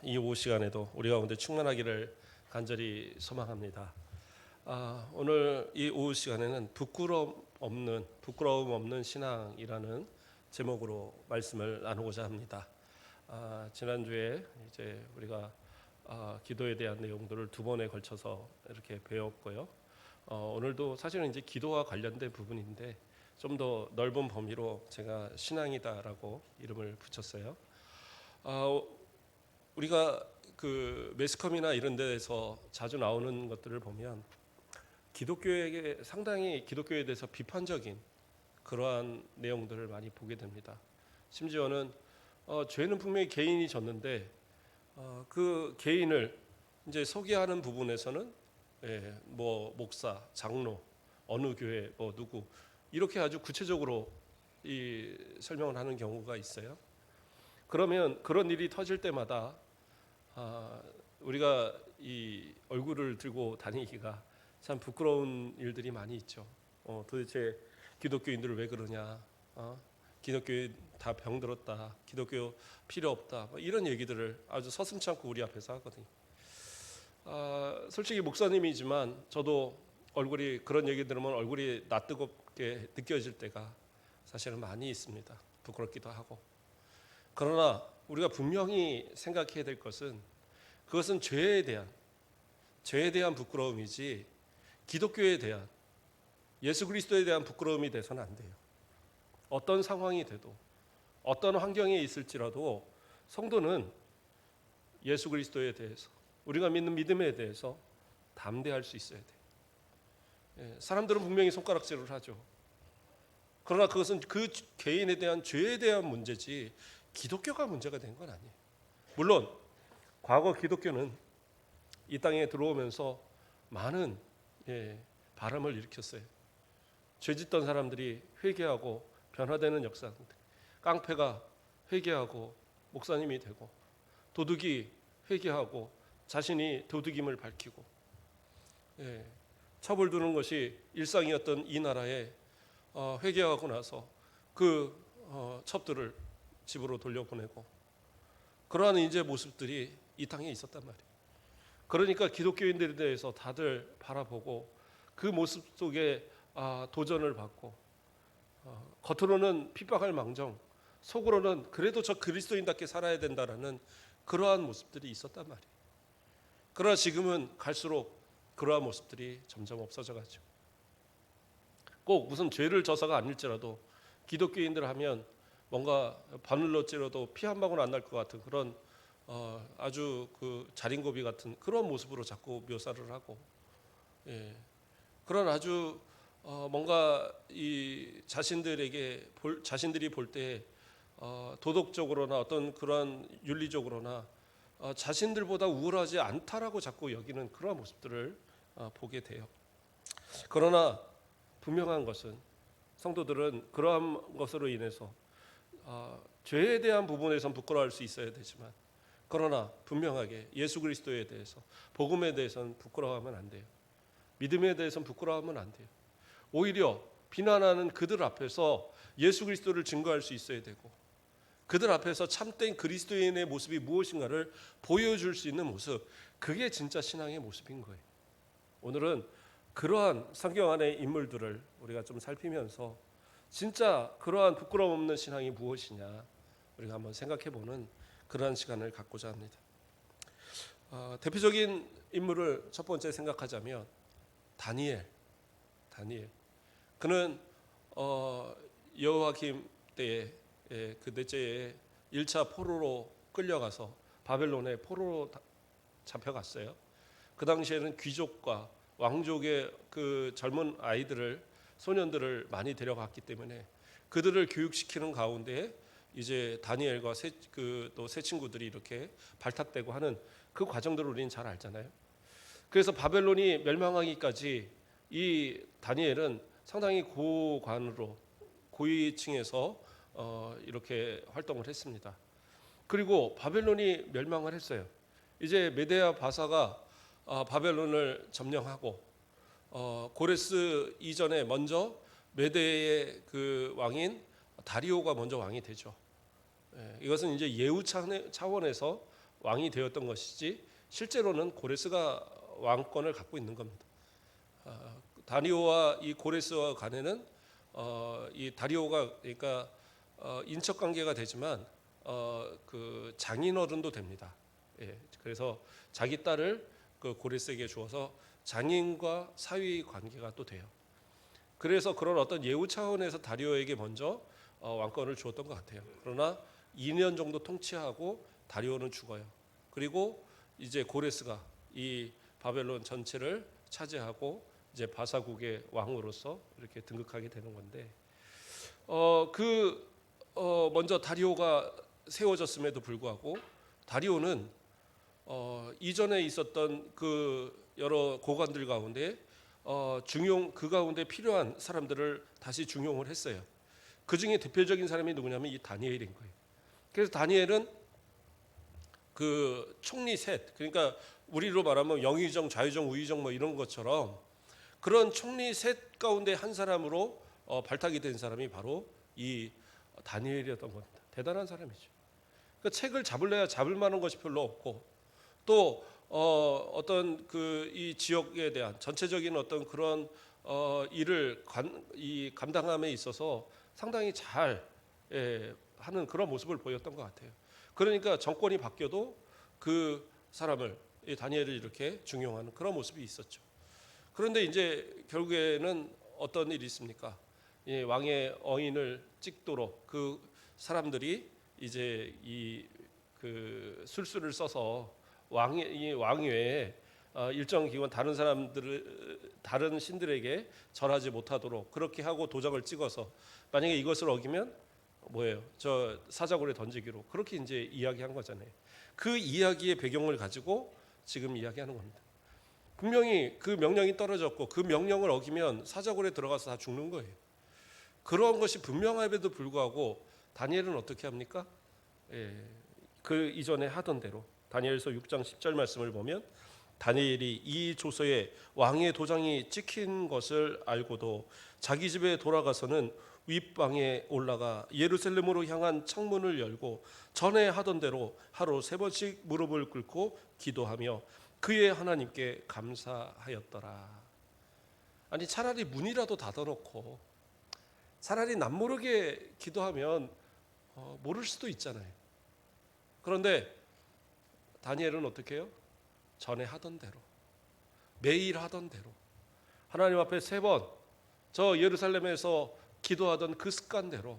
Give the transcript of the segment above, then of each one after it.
이 오후 시간에도 우리 가운데 충만하기를 간절히 소망합니다. 오늘 이 오후 시간에는 부끄러움 없는 신앙이라는 제목으로 말씀을 나누고자 합니다. 지난주에 이제 우리가 기도에 대한 내용들을 두 번에 걸쳐서 이렇게 배웠고요. 오늘도 사실은 이제 기도와 관련된 부분인데 좀 더 넓은 범위로 제가 신앙이다라고 이름을 붙였어요. 우리가 그 매스컴이나 이런 데에서 자주 나오는 것들을 보면 기독교에게 상당히 기독교에 대해서 비판적인 그러한 내용들을 많이 보게 됩니다. 심지어는 죄는 분명히 개인이 졌는데 그 개인을 이제 소개하는 부분에서는 뭐 목사, 장로, 어느 교회, 뭐 누구 이렇게 아주 구체적으로 이 설명을 하는 경우가 있어요. 그러면 그런 일이 터질 때마다 우리가 이 얼굴을 들고 다니기가 참 부끄러운 일들이 많이 있죠. 도대체 기독교인들을 왜 그러냐? 기독교에 다 병들었다. 기독교 필요 없다. 뭐 이런 얘기들을 아주 서슴지 않고 우리 앞에서 하거든요. 솔직히 목사님이지만 저도 얼굴이 그런 얘기 들으면 얼굴이 낯뜨겁게 느껴질 때가 사실은 많이 있습니다. 부끄럽기도 하고. 그러나 우리가 분명히 생각해야 될 것은 그것은 죄에 대한 부끄러움이지 기독교에 대한 예수 그리스도에 대한 부끄러움이 돼서는 안 돼요. 어떤 상황이 돼도 어떤 환경에 있을지라도 성도는 예수 그리스도에 대해서 우리가 믿는 믿음에 대해서 담대할 수 있어야 돼요. 사람들은 분명히 손가락질을 하죠. 그러나 그것은 그 개인에 대한 죄에 대한 문제지 기독교가 문제가 된 건 아니에요. 물론 과거 기독교는 이 땅에 들어오면서 많은 바람을 일으켰어요. 죄짓던 사람들이 회개하고 변화되는 역사들, 깡패가 회개하고 목사님이 되고 도둑이 회개하고 자신이 도둑임을 밝히고 첩을 두는 것이 일상이었던 이 나라에 회개하고 나서 그 첩들을 집으로 돌려보내고 그러한 이제 모습들이 이 땅에 있었단 말이에요. 그러니까 기독교인들에 대해서 다들 바라보고 그 모습 속에 도전을 받고 겉으로는 핍박할 망정 속으로는 그래도 저 그리스도인답게 살아야 된다라는 그러한 모습들이 있었단 말이에요. 그러나 지금은 갈수록 그러한 모습들이 점점 없어져 가죠. 꼭 무슨 죄를 져서가 아닐지라도 기독교인들 하면 뭔가 바늘로 찌러도 피 한 방울 안 날 것 같은 그런 아주 그 자린고비 같은 그런 모습으로 자꾸 묘사를 하고 그런 아주 뭔가 이 자신들이 볼 때 도덕적으로나 어떤 그런 윤리적으로나 자신들보다 우월하지 않다라고 자꾸 여기는 그런 모습들을 보게 돼요. 그러나 분명한 것은 성도들은 그러한 것으로 인해서 죄에 대한 부분에선 부끄러워할 수 있어야 되지만 그러나 분명하게 예수 그리스도에 대해서 복음에 대해서는 부끄러워하면 안 돼요. 믿음에 대해서는 부끄러워하면 안 돼요. 오히려 비난하는 그들 앞에서 예수 그리스도를 증거할 수 있어야 되고 그들 앞에서 참된 그리스도인의 모습이 무엇인가를 보여줄 수 있는 모습, 그게 진짜 신앙의 모습인 거예요. 오늘은 그러한 성경 안의 인물들을 우리가 좀 살피면서 진짜 그러한 부끄러움 없는 신앙이 무엇이냐 우리가 한번 생각해보는 그러한 시간을 갖고자 합니다. 대표적인 인물을 첫 번째 생각하자면 다니엘. 그는 여호야김 때에 그 넷째에 1차 포로로 끌려가서 바벨론에 포로로 잡혀갔어요. 그 당시에는 귀족과 왕족의 그 젊은 아이들을 소년들을 많이 데려갔기 때문에 그들을 교육시키는 가운데 이제 다니엘과 또 세 친구들이 이렇게 발탁되고 하는 그 과정들을 우리는 잘 알잖아요. 그래서 바벨론이 멸망하기까지 이 다니엘은 상당히 고관으로 고위층에서 이렇게 활동을 했습니다. 그리고 바벨론이 멸망을 했어요. 이제 메데아 바사가 바벨론을 점령하고 고레스 이전에 먼저 메데의 그 왕인 다리오가 먼저 왕이 되죠. 이것은 이제 예후 차원에서 왕이 되었던 것이지 실제로는 고레스가 왕권을 갖고 있는 겁니다. 다리오와 이 고레스와 간에는 이 다리오가 그러니까 인척 관계가 되지만 그 장인어른도 됩니다. 예, 그래서 자기 딸을 그 고레스에게 주어서 장인과 사위 관계가 또 돼요. 그래서 그런 어떤 예우 차원에서 다리오에게 먼저 왕권을 주었던 것 같아요. 그러나 2년 정도 통치하고 다리오는 죽어요. 그리고 이제 고레스가 이 바벨론 전체를 차지하고 이제 바사국의 왕으로서 이렇게 등극하게 되는 건데, 먼저 다리오가 세워졌음에도 불구하고 다리오는 이전에 있었던 그 여러 고관들 가운데 그 가운데 필요한 사람들을 다시 중용을 했어요. 그 중에 대표적인 사람이 누구냐면 이 다니엘인 거예요. 그래서 다니엘은 그 총리 셋, 그러니까 우리로 말하면 영의정, 좌의정, 우의정 뭐 이런 것처럼 그런 총리 셋 가운데 한 사람으로 발탁이 된 사람이 바로 이 다니엘이었던 겁니다. 대단한 사람이죠. 그 책을 잡을래야 잡을 만한 것이 별로 없고 또 어떤 그 이 지역에 대한 전체적인 어떤 그런 일을 감당함에 있어서 상당히 잘 하는 그런 모습을 보였던 것 같아요. 그러니까 정권이 바뀌어도 그 사람을 이 다니엘을 이렇게 중용하는 그런 모습이 있었죠. 그런데 이제 결국에는 어떤 일이 있습니까? 이 왕의 어인을 찍도록 그 사람들이 이제 이 그 술수를 써서 왕 외에 일정 기간 다른 신들에게 절하지 못하도록 그렇게 하고 도장을 찍어서 만약에 이것을 어기면 뭐예요? 저 사자굴에 던지기로 그렇게 이제 이야기한 거잖아요. 그 이야기의 배경을 가지고 지금 이야기하는 겁니다. 분명히 그 명령이 떨어졌고 그 명령을 어기면 사자굴에 들어가서 다 죽는 거예요. 그런 것이 분명함에도 불구하고 다니엘은 어떻게 합니까? 그 이전에 하던 대로 다니엘서 6장 10절 말씀을 보면 다니엘이 이 조서에 왕의 도장이 찍힌 것을 알고도 자기 집에 돌아가서는 윗방에 올라가 예루살렘으로 향한 창문을 열고 전에 하던 대로 하루 3번씩 무릎을 꿇고 기도하며 그의 하나님께 감사하였더라. 아니 차라리 문이라도 닫아놓고 차라리 남모르게 기도하면 모를 수도 있잖아요. 그런데 다니엘은 어떻게 해요? 전에 하던 대로 매일 하던 대로 하나님 앞에 3번 저 예루살렘에서 기도하던 그 습관대로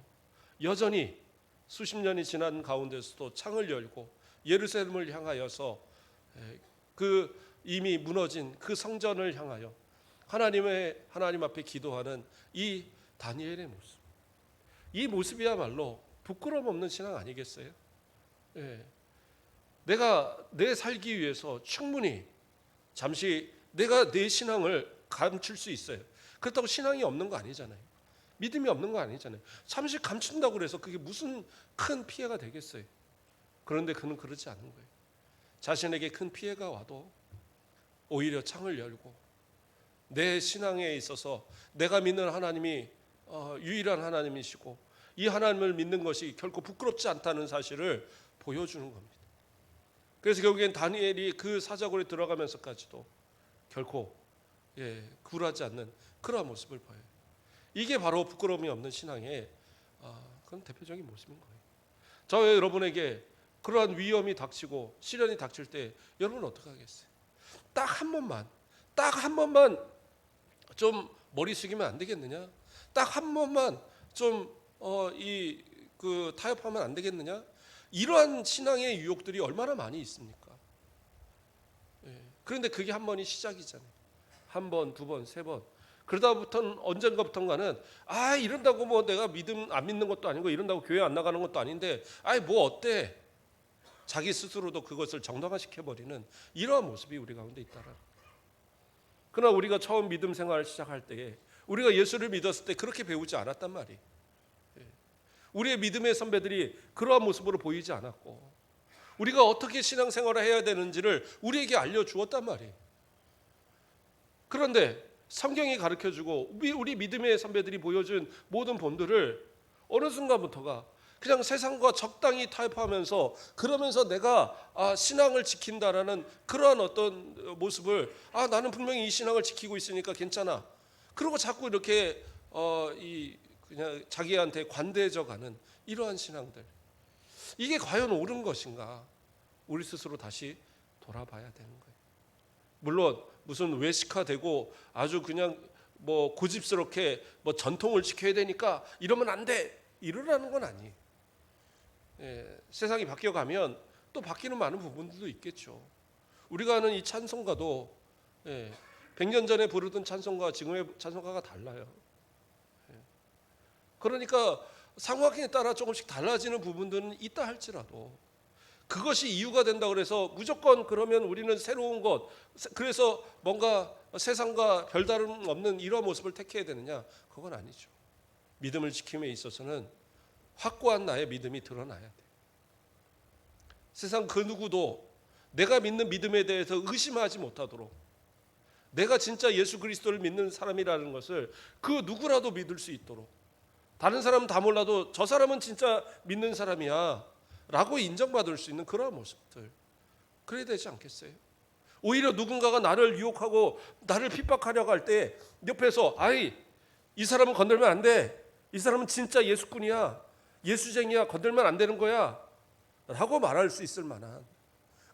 여전히 수십 년이 지난 가운데서도 창을 열고 예루살렘을 향하여서 그 이미 무너진 그 성전을 향하여 하나님 앞에 기도하는 이 다니엘의 모습, 이 모습이야말로 부끄러움 없는 신앙 아니겠어요? 내가 내 살기 위해서 충분히 잠시 내가 내 신앙을 감출 수 있어요. 그렇다고 신앙이 없는 거 아니잖아요. 믿음이 없는 거 아니잖아요. 잠시 감춘다고 그래서 그게 무슨 큰 피해가 되겠어요. 그런데 그는 그러지 않는 거예요. 자신에게 큰 피해가 와도 오히려 창을 열고 내 신앙에 있어서 내가 믿는 하나님이 유일한 하나님이시고 이 하나님을 믿는 것이 결코 부끄럽지 않다는 사실을 보여주는 겁니다. 그래서 결국엔 다니엘이 그 사자굴에 들어가면서까지도 결코 굴하지 않는 그러한 모습을 보여요. 이게 바로 부끄러움이 없는 신앙의 그런 대표적인 모습인 거예요. 저와 여러분에게 그러한 위험이 닥치고 시련이 닥칠 때 여러분은 어떻게 하겠어요? 딱 한 번만 좀 머리 숙이면 안 되겠느냐? 딱 한 번만 좀 타협하면 안 되겠느냐? 이러한 신앙의 유혹들이 얼마나 많이 있습니까? 그런데 그게 한 번이 시작이잖아요. 한 번, 두 번, 세 번. 그러다부터는 언젠가부터는 이런다고 뭐 내가 안 믿는 것도 아니고 이런다고 교회 안 나가는 것도 아닌데 뭐 어때? 자기 스스로도 그것을 정당화시켜버리는 이러한 모습이 우리 가운데 있다라. 그러나 우리가 처음 믿음 생활을 시작할 때에 우리가 예수를 믿었을 때 그렇게 배우지 않았단 말이에요. 우리의 믿음의 선배들이 그러한 모습으로 보이지 않았고 우리가 어떻게 신앙생활을 해야 되는지를 우리에게 알려주었단 말이에요. 그런데 성경이 가르쳐주고 우리 믿음의 선배들이 보여준 모든 본들을 어느 순간부터가 그냥 세상과 적당히 타협하면서 그러면서 내가 신앙을 지킨다라는 그러한 어떤 모습을 나는 분명히 이 신앙을 지키고 있으니까 괜찮아. 그리고 자꾸 이렇게 그냥 자기한테 관대해져가는 이러한 신앙들. 이게 과연 옳은 것인가? 우리 스스로 다시 돌아봐야 되는 거예요. 물론 무슨 외식화되고 아주 그냥 뭐 고집스럽게 뭐 전통을 지켜야 되니까 이러면 안 돼. 이러라는 건 아니에요. 세상이 바뀌어가면 또 바뀌는 많은 부분들도 있겠죠. 우리가 아는 이 찬송가도 100년 전에 부르던 찬송가 지금의 찬송가가 달라요. 그러니까 상황에 따라 조금씩 달라지는 부분들은 있다 할지라도 그것이 이유가 된다 그래서 무조건 그러면 우리는 새로운 것, 그래서 뭔가 세상과 별다름 없는 이러한 모습을 택해야 되느냐? 그건 아니죠. 믿음을 지킴에 있어서는 확고한 나의 믿음이 드러나야 돼. 세상 그 누구도 내가 믿는 믿음에 대해서 의심하지 못하도록, 내가 진짜 예수 그리스도를 믿는 사람이라는 것을 그 누구라도 믿을 수 있도록, 다른 사람은 다 몰라도 저 사람은 진짜 믿는 사람이야 라고 인정받을 수 있는 그런 모습들, 그래야 되지 않겠어요? 오히려 누군가가 나를 유혹하고 나를 핍박하려고 할 때 옆에서 이 사람은 건들면 안 돼, 이 사람은 진짜 예수꾼이야, 예수쟁이야, 건들면 안 되는 거야 라고 말할 수 있을 만한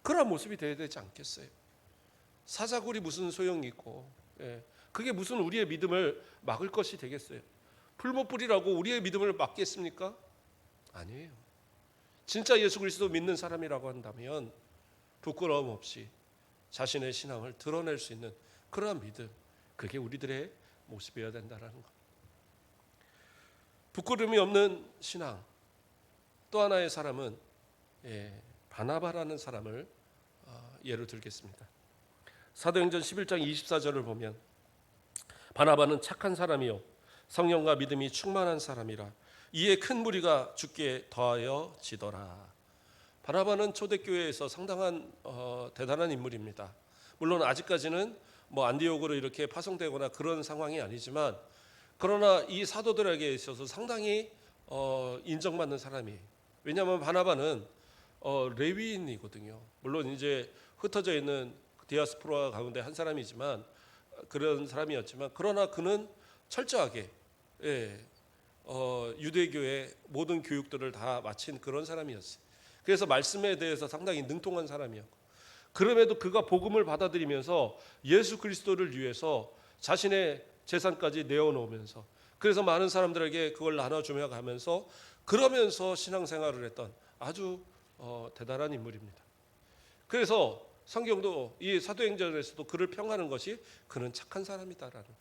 그런 모습이 되어야 되지 않겠어요? 사자굴이 무슨 소용이 있고 그게 무슨 우리의 믿음을 막을 것이 되겠어요? 풀무불이라고 우리의 믿음을 막겠습니까? 아니에요. 진짜 예수 그리스도 믿는 사람이라고 한다면 부끄러움 없이 자신의 신앙을 드러낼 수 있는 그러한 믿음, 그게 우리들의 모습이어야 된다는 것. 부끄러움이 없는 신앙. 또 하나의 사람은 바나바라는 사람을 예로 들겠습니다. 사도행전 11장 24절을 보면 바나바는 착한 사람이요 성령과 믿음이 충만한 사람이라 이에 큰 무리가 주께 더하여 지더라. 바나바는 초대교회에서 상당한 대단한 인물입니다. 물론 아직까지는 뭐 안디옥으로 이렇게 파송되거나 그런 상황이 아니지만, 그러나 이 사도들에게 있어서 상당히 인정받는 사람이에요. 왜냐하면 바나바는 레위인이거든요. 물론 이제 흩어져 있는 디아스포라 가운데 한 사람이지만, 그런 사람이었지만, 그러나 그는 철저하게 유대교의 모든 교육들을 다 마친 그런 사람이었어요. 그래서 말씀에 대해서 상당히 능통한 사람이었고, 그럼에도 그가 복음을 받아들이면서 예수 그리스도를 위해서 자신의 재산까지 내어놓으면서, 그래서 많은 사람들에게 그걸 나눠주며 가면서 그러면서 신앙생활을 했던 아주 대단한 인물입니다. 그래서 성경도 이 사도행전에서도 그를 평하는 것이 그는 착한 사람이다라는 거.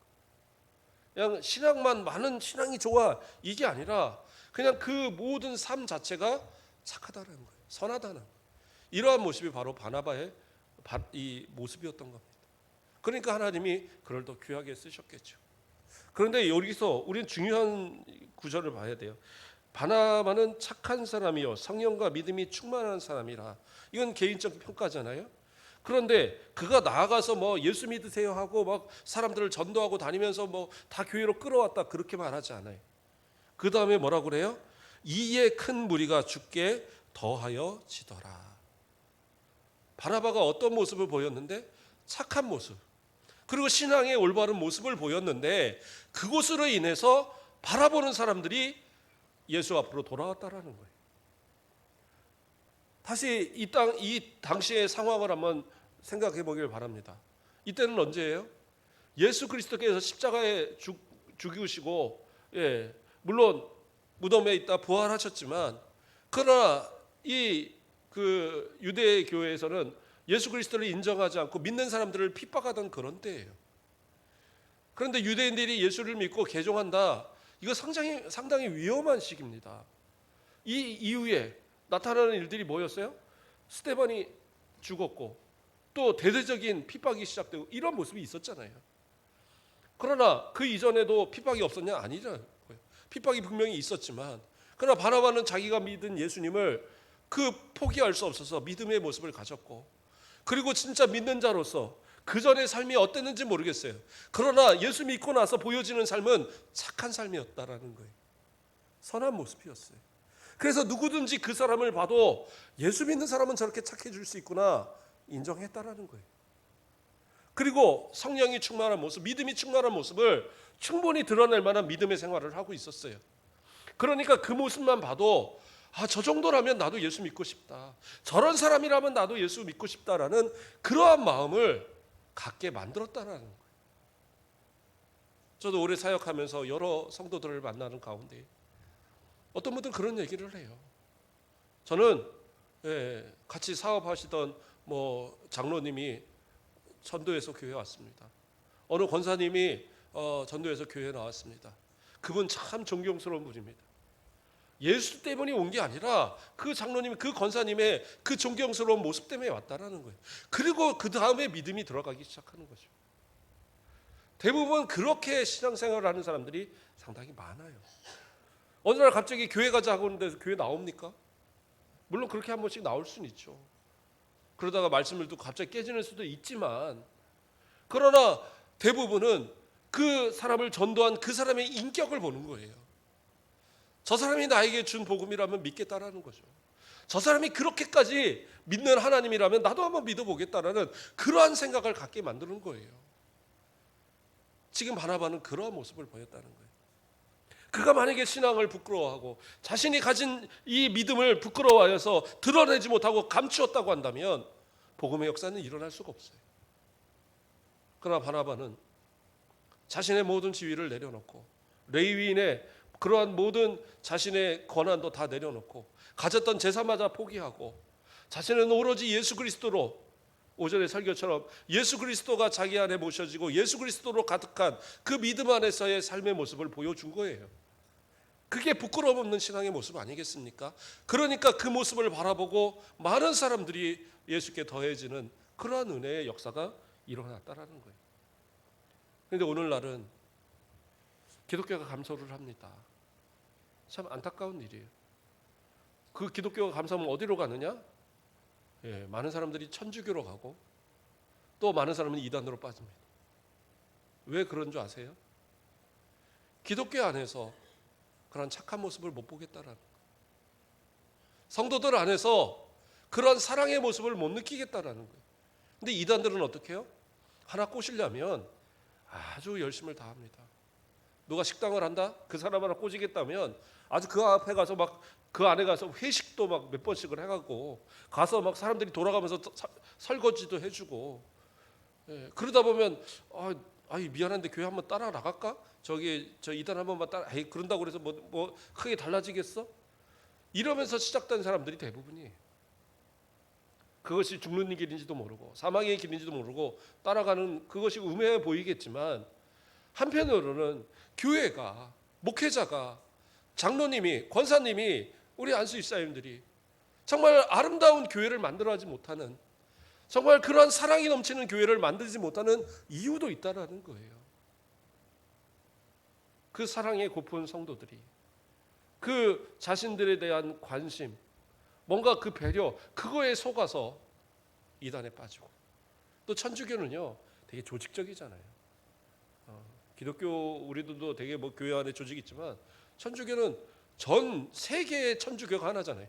그냥 신앙만 많은 신앙이 좋아 이게 아니라 그냥 그 모든 삶 자체가 착하다는 거예요. 선하다는 거예요. 이러한 모습이 바로 바나바의 이 모습이었던 겁니다. 그러니까 하나님이 그를 더 귀하게 쓰셨겠죠. 그런데 여기서 우리는 중요한 구절을 봐야 돼요. 바나바는 착한 사람이요 성령과 믿음이 충만한 사람이라. 이건 개인적 평가잖아요. 그런데 그가 나아가서 뭐 예수 믿으세요 하고 막 사람들을 전도하고 다니면서 뭐 다 교회로 끌어왔다 그렇게 말하지 않아요. 그 다음에 뭐라고 그래요? 이에 큰 무리가 주께 더하여 지더라. 바나바가 어떤 모습을 보였는데? 착한 모습, 그리고 신앙의 올바른 모습을 보였는데, 그곳으로 인해서 바라보는 사람들이 예수 앞으로 돌아왔다라는 거예요. 다시 이 당시의 상황을 한번 생각해 보길 바랍니다. 이때는 언제예요? 예수 그리스도께서 십자가에 죽으시고, 물론 무덤에 있다 부활하셨지만, 그러나 그 유대 교회에서는 예수 그리스도를 인정하지 않고 믿는 사람들을 핍박하던 그런 때예요. 그런데 유대인들이 예수를 믿고 개종한다. 이거 상당히 위험한 시기입니다. 이 이후에 나타나는 일들이 뭐였어요? 스데반이 죽었고 또 대대적인 핍박이 시작되고 이런 모습이 있었잖아요. 그러나 그 이전에도 핍박이 없었냐? 아니라는 거예요. 핍박이 분명히 있었지만, 그러나 바나바는 자기가 믿은 예수님을 그 포기할 수 없어서 믿음의 모습을 가졌고, 그리고 진짜 믿는 자로서 그 전의 삶이 어땠는지 모르겠어요. 그러나 예수 믿고 나서 보여지는 삶은 착한 삶이었다라는 거예요. 선한 모습이었어요. 그래서 누구든지 그 사람을 봐도 예수 믿는 사람은 저렇게 착해질 수 있구나 인정했다라는 거예요. 그리고 성령이 충만한 모습, 믿음이 충만한 모습을 충분히 드러낼 만한 믿음의 생활을 하고 있었어요. 그러니까 그 모습만 봐도 저 정도라면 나도 예수 믿고 싶다. 저런 사람이라면 나도 예수 믿고 싶다라는 그러한 마음을 갖게 만들었다라는 거예요. 저도 오래 사역하면서 여러 성도들을 만나는 가운데 어떤 분들은 그런 얘기를 해요. 저는 같이 사업하시던 장로님이 전도에서 교회에 왔습니다. 어느 권사님이 전도에서 교회에 나왔습니다. 그분 참 존경스러운 분입니다. 예수 때문에 온 게 아니라 그 장로님, 그 권사님의 그 존경스러운 모습 때문에 왔다라는 거예요. 그리고 그 다음에 믿음이 들어가기 시작하는 거죠. 대부분 그렇게 신앙생활을 하는 사람들이 상당히 많아요. 어느 날 갑자기 교회 가자 하고 있는데 교회 나옵니까? 물론 그렇게 한 번씩 나올 수는 있죠. 그러다가 말씀을 듣고 갑자기 깨지는 수도 있지만, 그러나 대부분은 그 사람을 전도한 그 사람의 인격을 보는 거예요. 저 사람이 나에게 준 복음이라면 믿겠다라는 거죠. 저 사람이 그렇게까지 믿는 하나님이라면 나도 한번 믿어보겠다라는 그러한 생각을 갖게 만드는 거예요. 지금 바나바는 그러한 모습을 보였다는 거예요. 그가 만약에 신앙을 부끄러워하고 자신이 가진 이 믿음을 부끄러워해서 드러내지 못하고 감추었다고 한다면 복음의 역사는 일어날 수가 없어요. 그러나 바나바는 자신의 모든 지위를 내려놓고 레위인의 그러한 모든 자신의 권한도 다 내려놓고 가졌던 제사마저 포기하고 자신은 오로지 예수 그리스도로, 오전의 설교처럼 예수 그리스도가 자기 안에 모셔지고 예수 그리스도로 가득한 그 믿음 안에서의 삶의 모습을 보여준 거예요. 그게 부끄러움 없는 신앙의 모습 아니겠습니까? 그러니까 그 모습을 바라보고 많은 사람들이 예수께 더해지는 그러한 은혜의 역사가 일어났다라는 거예요. 그런데 오늘날은 기독교가 감소를 합니다. 참 안타까운 일이에요. 그 기독교가 감소하면 어디로 가느냐? 많은 사람들이 천주교로 가고 또 많은 사람은 이단으로 빠집니다. 왜 그런 줄 아세요? 기독교 안에서 그런 착한 모습을 못 보겠다라는 거예요. 성도들 안에서 그런 사랑의 모습을 못 느끼겠다라는 거예요. 근데 이단들은 어떻게 해요? 하나 꼬시려면 아주 열심을 다합니다. 누가 식당을 한다? 그 사람 하나 꼬시겠다면 아주 그 앞에 가서 막 그 안에 가서 회식도 막 몇 번씩을 해가고 가서 막 사람들이 돌아가면서 설거지도 해주고, 그러다 보면 미안한데 교회 한번 따라 나갈까? 저 이단 한 번만 따라. 그런다고 그래서 뭐 크게 달라지겠어? 이러면서 시작된 사람들이 대부분이에요. 그것이 죽는 길인지도 모르고 사망의 길인지도 모르고 따라가는 그것이 우매해 보이겠지만, 한편으로는 교회가, 목회자가, 장로님이, 권사님이, 우리 안수 집사님들이 정말 아름다운 교회를 만들어하지 못하는, 정말 그러한 사랑이 넘치는 교회를 만들지 못하는 이유도 있다라는 거예요. 그 사랑에 고픈 성도들이 그 자신들에 대한 관심, 뭔가 그 배려, 그거에 속아서 이단에 빠지고, 또 천주교는요 되게 조직적이잖아요. 기독교 우리들도 되게 교회 안에 조직이 있지만 천주교는 전 세계의 천주교가 하나잖아요.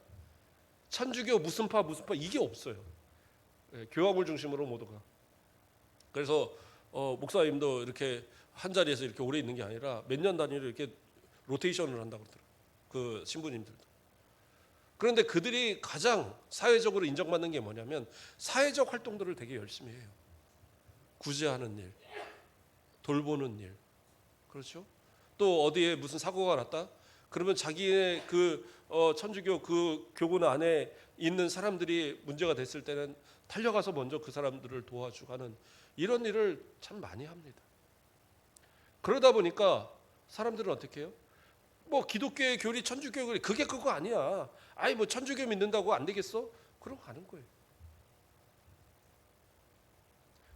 천주교 무슨 파 이게 없어요. 교황을 중심으로 모두가. 그래서 목사님도 이렇게 한 자리에서 이렇게 오래 있는 게 아니라 몇 년 단위로 이렇게 로테이션을 한다고 그러더라고요. 그 신부님들도. 그런데 그들이 가장 사회적으로 인정받는 게 뭐냐면 사회적 활동들을 되게 열심히 해요. 구제하는 일, 돌보는 일, 그렇죠? 또 어디에 무슨 사고가 났다? 그러면 자기의 천주교 그 교군 안에 있는 사람들이 문제가 됐을 때는 달려가서 먼저 그 사람들을 도와주고 하는 이런 일을 참 많이 합니다. 그러다 보니까 사람들은 어떻게 해요? 기독교의 교리, 천주교의 교리, 그게 그거 아니야. 천주교 믿는다고 안 되겠어? 그러고 가는 거예요.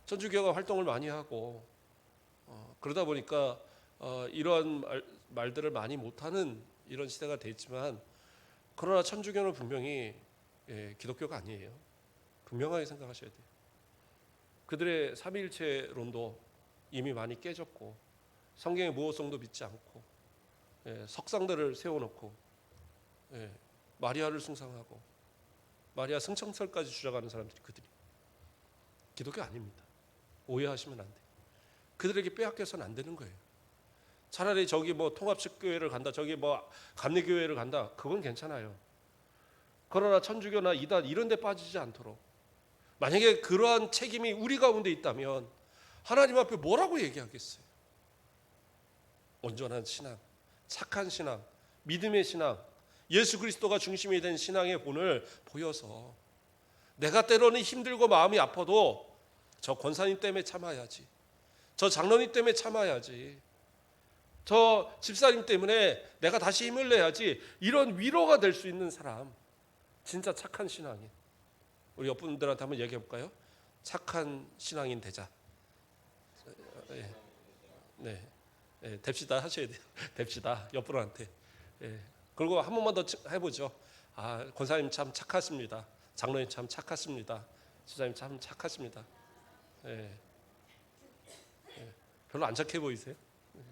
천주교가 활동을 많이 하고 그러다 보니까 이러한 말들을 많이 못하는 이런 시대가 됐지만, 그러나 천주교는 분명히 기독교가 아니에요. 분명하게 생각하셔야 돼요. 그들의 삼위일체론도 이미 많이 깨졌고 성경의 무호성도 믿지 않고 석상들을 세워놓고 마리아를 숭상하고 마리아 승천설까지 주장하는 사람들이 그들이 기독교 아닙니다. 오해하시면 안 돼요. 그들에게 빼앗겨서는 안 되는 거예요. 차라리 저기 뭐 통합식 교회를 간다, 저기 뭐 감리교회를 간다, 그건 괜찮아요. 그러나 천주교나 이단 이런 데 빠지지 않도록, 만약에 그러한 책임이 우리 가운데 있다면 하나님 앞에 뭐라고 얘기하겠어요? 온전한 신앙, 착한 신앙, 믿음의 신앙, 예수 그리스도가 중심이 된 신앙의 본을 보여서 내가 때로는 힘들고 마음이 아파도 저 권사님 때문에 참아야지, 저 장로님 때문에 참아야지, 저 집사님 때문에 내가 다시 힘을 내야지, 이런 위로가 될 수 있는 사람, 진짜 착한 신앙인, 우리 옆분들한테 한번 얘기해 볼까요? 착한 신앙인 되자. 네, 네, 네, 됩시다 하셔야 돼요. 됩시다, 옆분한테. 네. 그리고 한 번만 더 해보죠. 아, 권사님 참 착하십니다. 장로님 참 착하십니다. 집사님 참 착하십니다. 네. 네. 별로 안 착해 보이세요? 네.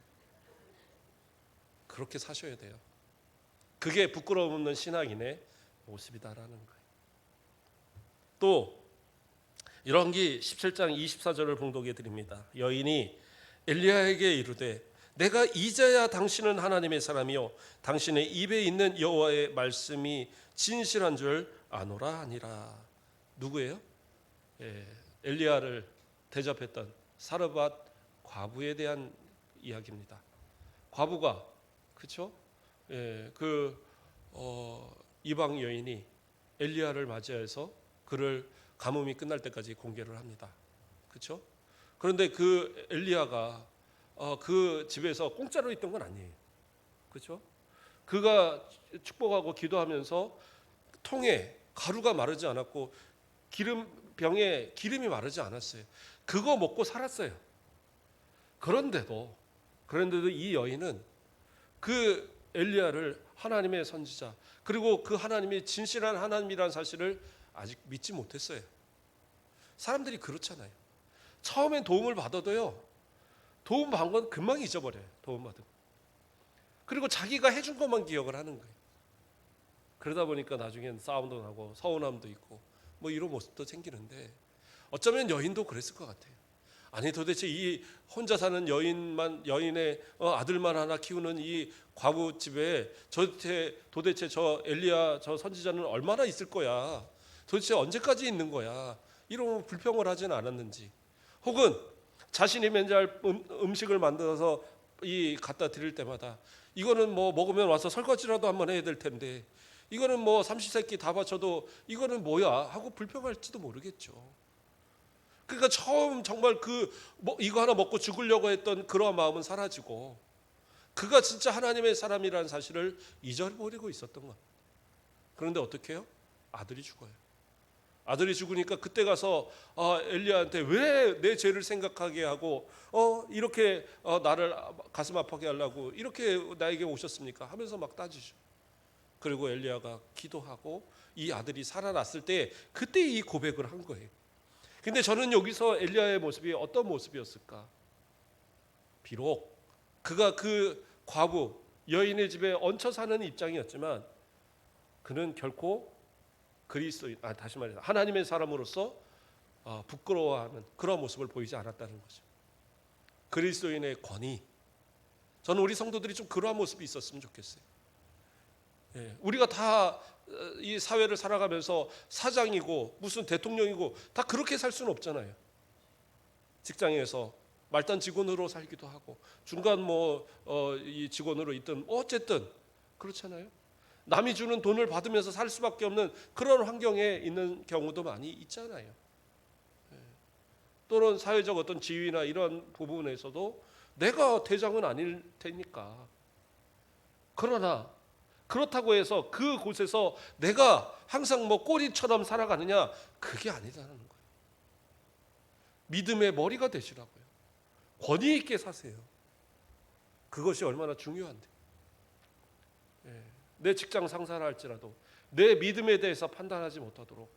그렇게 사셔야 돼요. 그게 부끄러움 없는 신앙인의 모습이다라는 거예요. 또 열왕기 17장 24절을 봉독해 드립니다. 여인이 엘리야에게 이르되 내가 이제야 당신은 하나님의 사람이요 당신의 입에 있는 여호와의 말씀이 진실한 줄 아노라 하니라. 누구예요? 엘리야를 대접했던 사르밧 과부에 대한 이야기입니다. 과부가 그렇죠? 이방 여인이 엘리야를 맞이해서 그를 가뭄이 끝날 때까지 공개를 합니다. 그렇죠? 그런데 그 엘리야가 그 집에서 공짜로 있던 건 아니에요. 그렇죠? 그가 축복하고 기도하면서 통에 가루가 마르지 않았고 병에 기름이 마르지 않았어요. 그거 먹고 살았어요. 그런데도 이 여인은 그 엘리야를 하나님의 선지자, 그리고 그 하나님이 진실한 하나님이라는 사실을 아직 믿지 못했어요. 사람들이 그렇잖아요. 처음엔 도움을 받아도요, 도움 받은 건 금방 잊어버려요. 도움 받은 거. 그리고 자기가 해준 것만 기억을 하는 거예요. 그러다 보니까 나중엔 싸움도 나고 서운함도 있고 뭐 이런 모습도 생기는데, 어쩌면 여인도 그랬을 것 같아요. 아니 도대체 이 혼자 사는 여인의 아들만 하나 키우는 이 과부 집에 도대체 저 엘리야 저 선지자는 얼마나 있을 거야? 도대체 언제까지 있는 거야? 이런 불평을 하지는 않았는지, 혹은 자신이 맨날 음식을 만들어서 갖다 드릴 때마다 이거는 뭐 먹으면 와서 설거지라도 한번 해야 될 텐데, 이거는 뭐 삼시세끼 다 바쳐도 이거는 뭐야 하고 불평할지도 모르겠죠. 그러니까 처음 정말 이거 하나 먹고 죽으려고 했던 그러한 마음은 사라지고, 그가 진짜 하나님의 사람이라는 사실을 잊어버리고 있었던 것. 그런데 어떻게 해요? 아들이 죽어요. 아들이 죽으니까 그때 가서 엘리야한테 왜 내 죄를 생각하게 하고 이렇게 나를 가슴 아프게 하려고 이렇게 나에게 오셨습니까? 하면서 막 따지죠. 그리고 엘리야가 기도하고 이 아들이 살아났을 때 그때 이 고백을 한 거예요. 근데 저는 여기서 엘리야의 모습이 어떤 모습이었을까? 비록 그가 그 과부 여인의 집에 얹혀 사는 입장이었지만, 그는 결코 다시 말해서 하나님의 사람으로서 부끄러워하는 그런 모습을 보이지 않았다는 거죠. 그리스도인의 권위, 저는 우리 성도들이 좀 그러한 모습이 있었으면 좋겠어요. 우리가 다 이 사회를 살아가면서 사장이고 무슨 대통령이고 다 그렇게 살 수는 없잖아요. 직장에서 말단 직원으로 살기도 하고 중간 이 직원으로 있든 어쨌든 그렇잖아요. 남이 주는 돈을 받으면서 살 수밖에 없는 그런 환경에 있는 경우도 많이 있잖아요. 또는 사회적 어떤 지위나 이런 부분에서도 내가 대장은 아닐 테니까. 그러나 그렇다고 해서 그곳에서 내가 항상 꼬리처럼 살아가느냐, 그게 아니라는 거예요. 믿음의 머리가 되시라고요. 권위 있게 사세요. 그것이 얼마나 중요한데. 내 직장 상사를 할지라도 내 믿음에 대해서 판단하지 못하도록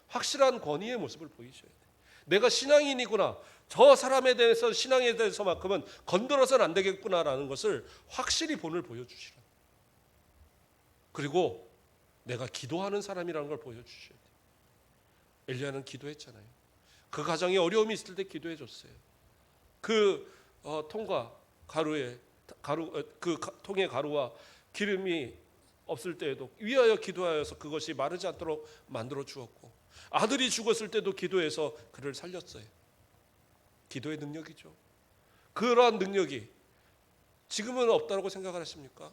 확실한 권위의 모습을 보이셔야 돼요. 내가 신앙인이구나, 저 사람에 대해서 신앙에 대해서만큼은 건드려서는 안 되겠구나라는 것을 확실히 본을 보여주시라. 그리고 내가 기도하는 사람이라는 걸 보여주셔야 돼요. 엘리야는 기도했잖아요. 그 가정에 어려움이 있을 때 기도해 줬어요. 그 통과 가루에 통에 가루와 기름이 없을 때에도 위하여 기도하여서 그것이 마르지 않도록 만들어 주었고, 아들이 죽었을 때도 기도해서 그를 살렸어요. 기도의 능력이죠. 그러한 능력이 지금은 없다고 생각을 하십니까?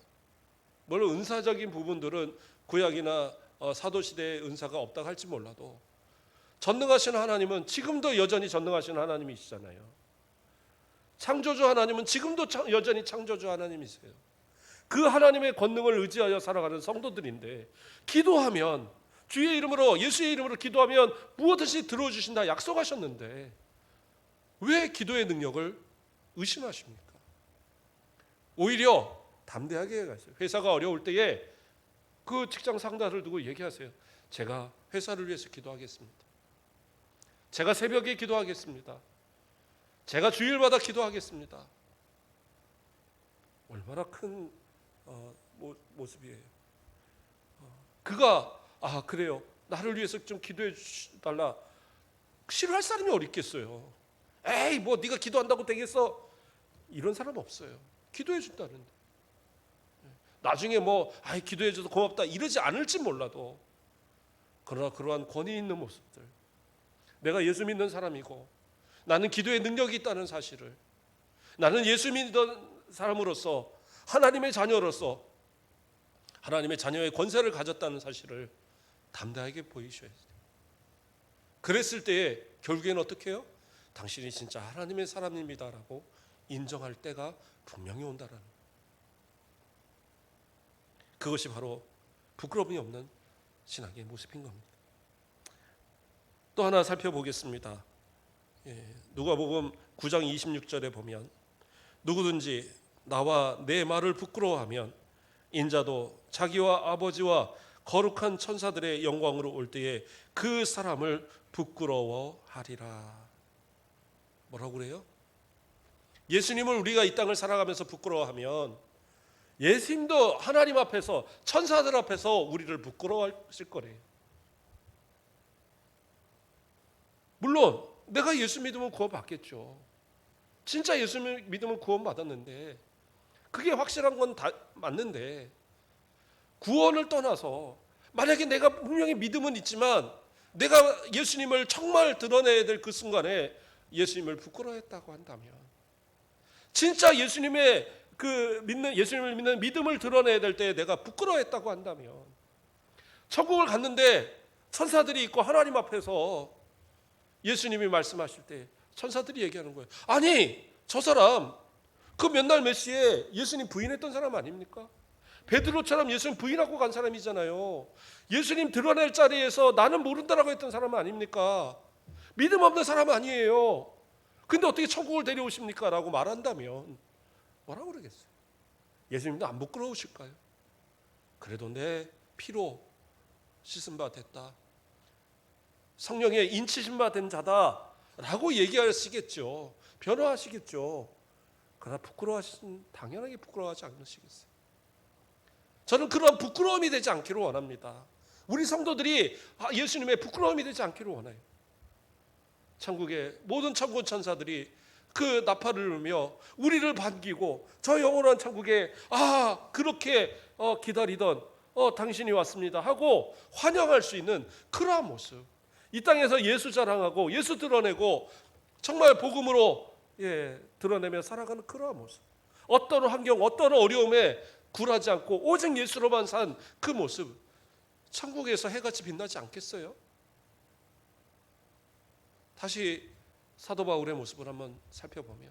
물론 은사적인 부분들은 구약이나 사도시대의 은사가 없다고 할지 몰라도 전능하신 하나님은 지금도 여전히 전능하신 하나님이시잖아요. 창조주 하나님은 지금도 여전히 창조주 하나님이세요. 그 하나님의 권능을 의지하여 살아가는 성도들인데, 기도하면 주의 이름으로, 예수의 이름으로 기도하면 무엇이든지 들어주신다 약속하셨는데 왜 기도의 능력을 의심하십니까? 오히려 담대하게 가세요. 회사가 어려울 때에 그 직장 상사를 두고 얘기하세요. 제가 회사를 위해서 기도하겠습니다. 제가 새벽에 기도하겠습니다. 제가 주일마다 기도하겠습니다. 얼마나 큰 모습이에요. 그가 그래요, 나를 위해서 좀 기도해 달라, 싫어할 사람이 어디 있겠어요. 에이 뭐 네가 기도한다고 되겠어, 이런 사람 없어요. 기도해 준다는데 나중에 뭐 기도해 줘서 고맙다 이러지 않을지 몰라도, 그러나 그러한 권위 있는 모습들, 내가 예수 믿는 사람이고 나는 기도의 능력이 있다는 사실을, 나는 예수 믿는 사람으로서, 하나님의 자녀로서 하나님의 자녀의 권세를 가졌다는 사실을 담대하게 보이셔야 돼요. 그랬을 때에 결국에는 어떻게 해요? 당신이 진짜 하나님의 사람입니다라고 인정할 때가 분명히 온다라는 거예요. 그것이 바로 부끄러움이 없는 신앙의 모습인 겁니다. 또 하나 살펴보겠습니다. 누가복음 9장 26절에 보면, 누구든지 나와 내 말을 부끄러워하면 인자도 자기와 아버지와 거룩한 천사들의 영광으로 올 때에 그 사람을 부끄러워하리라. 뭐라고 그래요? 예수님을 우리가 이 땅을 살아가면서 부끄러워하면 예수님도 하나님 앞에서, 천사들 앞에서 우리를 부끄러워하실 거래요. 물론 내가 예수 믿으면 구원받겠죠. 진짜 예수 믿으면 구원받았는데, 그게 확실한 건 다 맞는데, 구원을 떠나서 만약에 내가 분명히 믿음은 있지만 내가 예수님을 정말 드러내야 될 그 순간에 예수님을 부끄러워했다고 한다면, 진짜 예수님을 믿는 믿음을 드러내야 될 때 내가 부끄러워했다고 한다면, 천국을 갔는데 천사들이 있고 하나님 앞에서 예수님이 말씀하실 때 천사들이 얘기하는 거예요. 아니 저 사람 그 몇 날 몇 시에 예수님 부인했던 사람 아닙니까? 베드로처럼 예수님 부인하고 간 사람이잖아요. 예수님 드러낼 자리에서 나는 모른다라고 했던 사람 아닙니까? 믿음 없는 사람 아니에요. 근데 어떻게 천국을 데려오십니까? 라고 말한다면 뭐라고 그러겠어요? 예수님도 안 부끄러우실까요? 그래도 내 피로 씻은 바 됐다, 성령에 인치신 바 된 자다 라고 얘기하시겠죠. 변호하시겠죠. 그러나 당연하게 부끄러워하지 않으시겠어요. 저는 그런 부끄러움이 되지 않기를 원합니다. 우리 성도들이 예수님의 부끄러움이 되지 않기를 원해요. 천국의 모든 천군 천사들이 그 나팔을 울며 우리를 반기고 저 영원한 천국에 그렇게 기다리던 당신이 왔습니다 하고 환영할 수 있는 그러한 모습, 이 땅에서 예수 자랑하고 예수 드러내고 정말 복음으로 드러내며 살아가는 그러한 모습, 어떤 환경, 어떤 어려움에 굴하지 않고 오직 예수로만 산 그 모습, 천국에서 해같이 빛나지 않겠어요? 다시 사도 바울의 모습을 한번 살펴보면,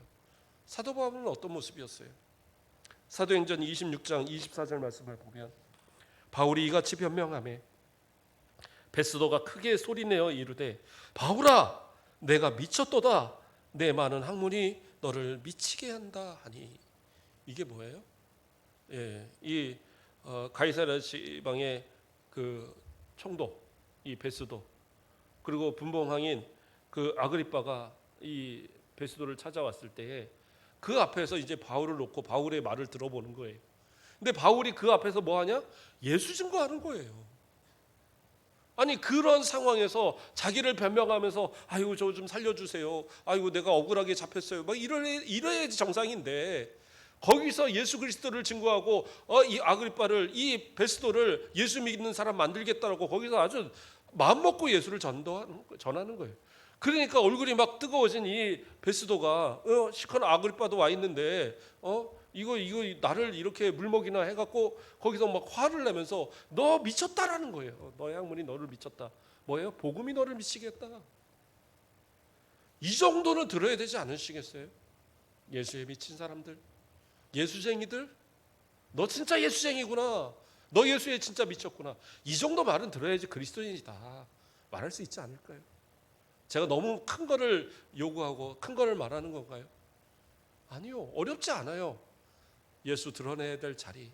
사도 바울은 어떤 모습이었어요? 사도행전 26장 24절 말씀을 보면, 바울이 이같이 변명하매 베스도가 크게 소리내어 이르되, 바울아 내가 미쳤도다, 내 많은 학문이 너를 미치게 한다 하니. 이게 뭐예요? 이 가이사랴 지방의 그 총독 이 베스도, 그리고 분봉왕인 그 아그리빠가 이 베스도를 찾아왔을 때에 그 앞에서 이제 바울을 놓고 바울의 말을 들어보는 거예요. 근데 바울이 그 앞에서 뭐 하냐? 예수 증거하는 거예요. 아니 그런 상황에서 자기를 변명하면서 아이고 저 좀 살려주세요. 아이고 내가 억울하게 잡혔어요. 막 이래야지 정상인데 거기서 예수 그리스도를 증거하고 이 아그리빠를 이 베스도를 예수 믿는 사람 만들겠다라고 거기서 아주 마음 먹고 예수를 전하는 거예요. 그러니까 얼굴이 막 뜨거워진 이 베스도가 시커먼 아그리빠도 와 있는데 이거 나를 이렇게 물먹이나 해갖고 거기서 막 화를 내면서 너 미쳤다라는 거예요. 너의 학문이 너를 미쳤다. 뭐예요? 복음이 너를 미치겠다. 이 정도는 들어야 되지 않으시겠어요? 예수에 미친 사람들, 예수쟁이들, 너 진짜 예수쟁이구나. 너 예수에 진짜 미쳤구나. 이 정도 말은 들어야지 그리스도인이다 말할 수 있지 않을까요? 제가 너무 큰 거를 요구하고 큰 거를 말하는 건가요? 아니요. 어렵지 않아요. 예수 드러내야 될 자리,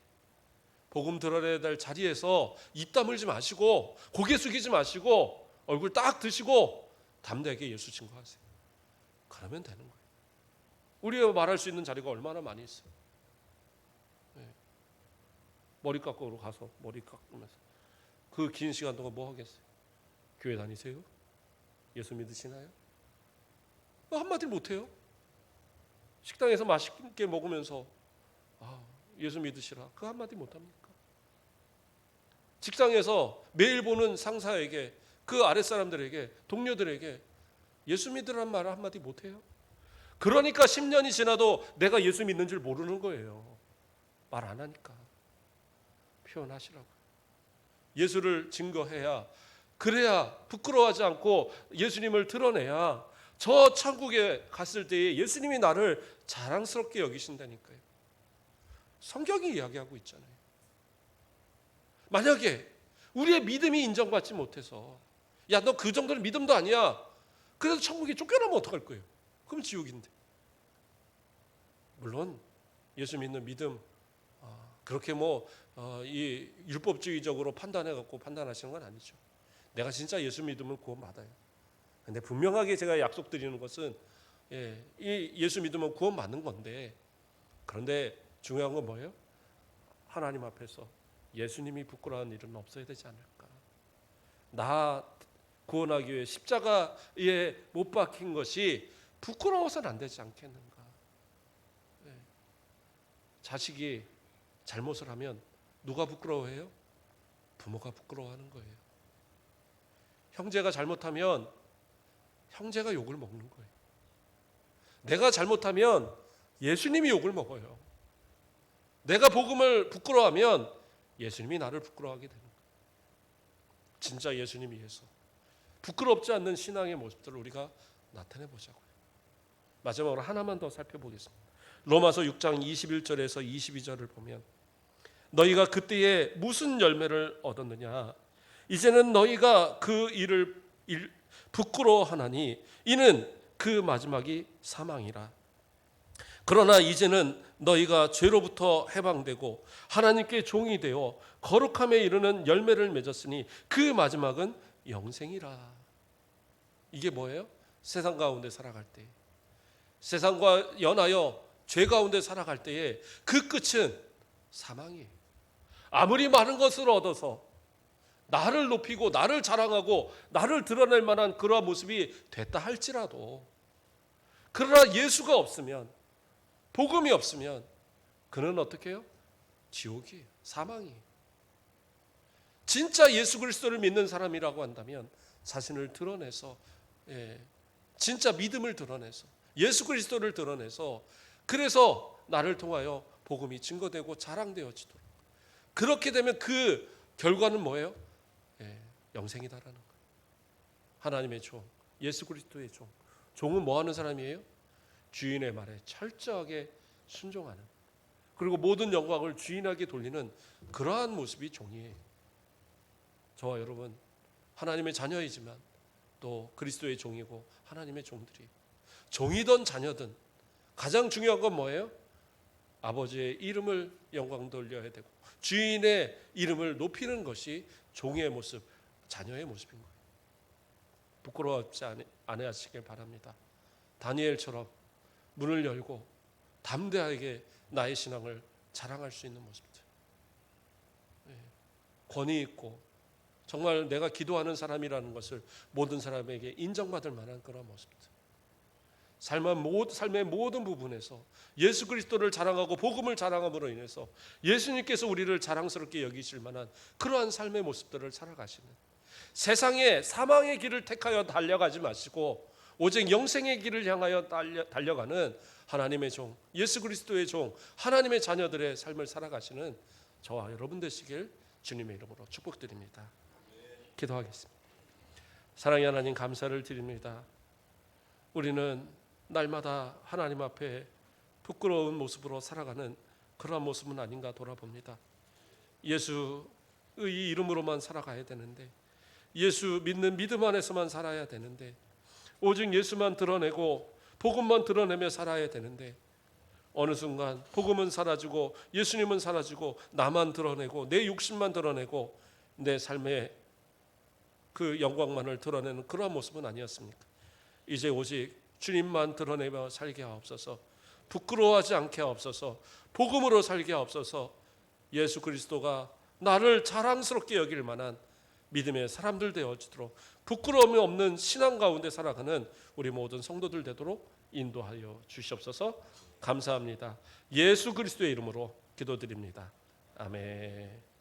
복음 드러내야 될 자리에서 입 다물지 마시고 고개 숙이지 마시고 얼굴 딱 드시고 담대하게 예수 증거하세요. 그러면 되는 거예요. 우리가 말할 수 있는 자리가 얼마나 많이 있어요. 네. 머리 깎으러 가서 머리 깎으면서 그 긴 시간 동안 뭐 하겠어요? 교회 다니세요? 예수 믿으시나요? 한마디 못해요. 식당에서 맛있게 먹으면서 예수 믿으시라 그 한마디 못합니까? 직장에서 매일 보는 상사에게 그 아랫사람들에게 동료들에게 예수 믿으라는 말을 한마디 못해요. 그러니까 10년이 지나도 내가 예수 믿는 줄 모르는 거예요. 말 안 하니까. 표현하시라고요. 예수를 증거해야, 그래야 부끄러워하지 않고 예수님을 드러내야 저 천국에 갔을 때에 예수님이 나를 자랑스럽게 여기신다니까요. 성경이 이야기하고 있잖아요. 만약에 우리의 믿음이 인정받지 못해서 야, 너 그 정도는 믿음도 아니야. 그래서 천국에 쫓겨나면 어떡할 거예요? 그럼 지옥인데. 물론 예수 믿는 믿음 그렇게 이 율법주의적으로 판단해갖고 판단하시는 건 아니죠. 내가 진짜 예수 믿으면 구원받아요. 근데 분명하게 제가 약속드리는 것은 이 예수 믿으면 구원받는 건데, 그런데 중요한 건 뭐예요? 하나님 앞에서 예수님이 부끄러운 일은 없어야 되지 않을까. 나 구원하기 위해 십자가에 못 박힌 것이 부끄러워서는 안 되지 않겠는가. 자식이 잘못을 하면 누가 부끄러워해요? 부모가 부끄러워하는 거예요. 형제가 잘못하면 형제가 욕을 먹는 거예요. 내가 잘못하면 예수님이 욕을 먹어요. 내가 복음을 부끄러워하면 예수님이 나를 부끄러워하게 되는 거예요. 진짜 예수님 위해서 부끄럽지 않는 신앙의 모습들을 우리가 나타내 보자고요. 마지막으로 하나만 더 살펴보겠습니다. 로마서 6장 21절에서 22절을 보면 너희가 그때에 무슨 열매를 얻었느냐? 이제는 너희가 그 일을 부끄러워하나니 이는 그 마지막이 사망이라. 그러나 이제는 너희가 죄로부터 해방되고 하나님께 종이 되어 거룩함에 이르는 열매를 맺었으니 그 마지막은 영생이라. 이게 뭐예요? 세상 가운데 살아갈 때, 세상과 연하여 죄 가운데 살아갈 때에 그 끝은 사망이에요. 아무리 많은 것을 얻어서 나를 높이고 나를 자랑하고 나를 드러낼 만한 그러한 모습이 됐다 할지라도, 그러나 예수가 없으면, 복음이 없으면 그는 어떻게 해요? 지옥이에요. 사망이에요. 진짜 예수 그리스도를 믿는 사람이라고 한다면 자신을 드러내서, 진짜 믿음을 드러내서 예수 그리스도를 드러내서, 그래서 나를 통하여 복음이 증거되고 자랑되어지도록, 그렇게 되면 그 결과는 뭐예요? 영생이다라는 거예요. 하나님의 종, 예수 그리스도의 종. 종은 뭐 하는 사람이에요? 주인의 말에 철저하게 순종하는, 그리고 모든 영광을 주인에게 돌리는 그러한 모습이 종이에요. 저와 여러분 하나님의 자녀이지만 또 그리스도의 종이고 하나님의 종들이, 종이든 자녀든 가장 중요한 건 뭐예요? 아버지의 이름을 영광 돌려야 되고 주인의 이름을 높이는 것이 종의 모습, 자녀의 모습인 거예요. 부끄러워하지 않으시길 바랍니다. 다니엘처럼 문을 열고 담대하게 나의 신앙을 자랑할 수 있는 모습들, 권위 있고 정말 내가 기도하는 사람이라는 것을 모든 사람에게 인정받을 만한 그런 모습들. 삶의 모든 부분에서 예수 그리스도를 자랑하고 복음을 자랑함으로 인해서 예수님께서 우리를 자랑스럽게 여기실 만한 그러한 삶의 모습들을 살아가시는, 세상의 사망의 길을 택하여 달려가지 마시고 오직 영생의 길을 향하여 달려가는 하나님의 종, 예수 그리스도의 종, 하나님의 자녀들의 삶을 살아가시는 저와 여러분 되시길 주님의 이름으로 축복드립니다. 기도하겠습니다. 사랑의 하나님, 감사를 드립니다. 우리는 날마다 하나님 앞에 부끄러운 모습으로 살아가는 그러한 모습은 아닌가 돌아봅니다. 예수의 이름으로만 살아가야 되는데, 예수 믿는 믿음 안에서만 살아야 되는데, 오직 예수만 드러내고 복음만 드러내며 살아야 되는데, 어느 순간 복음은 사라지고 예수님은 사라지고 나만 드러내고 내 욕심만 드러내고 내 삶의 그 영광만을 드러내는 그러한 모습은 아니었습니까? 이제 오직 주님만 드러내며 살게 하옵소서. 부끄러워하지 않게 하옵소서. 복음으로 살게 하옵소서. 예수 그리스도가 나를 자랑스럽게 여길 만한 믿음의 사람들 되어지도록, 부끄러움이 없는 신앙 가운데 살아가는 우리 모든 성도들 되도록 인도하여 주시옵소서. 감사합니다. 예수 그리스도의 이름으로 기도드립니다. 아멘.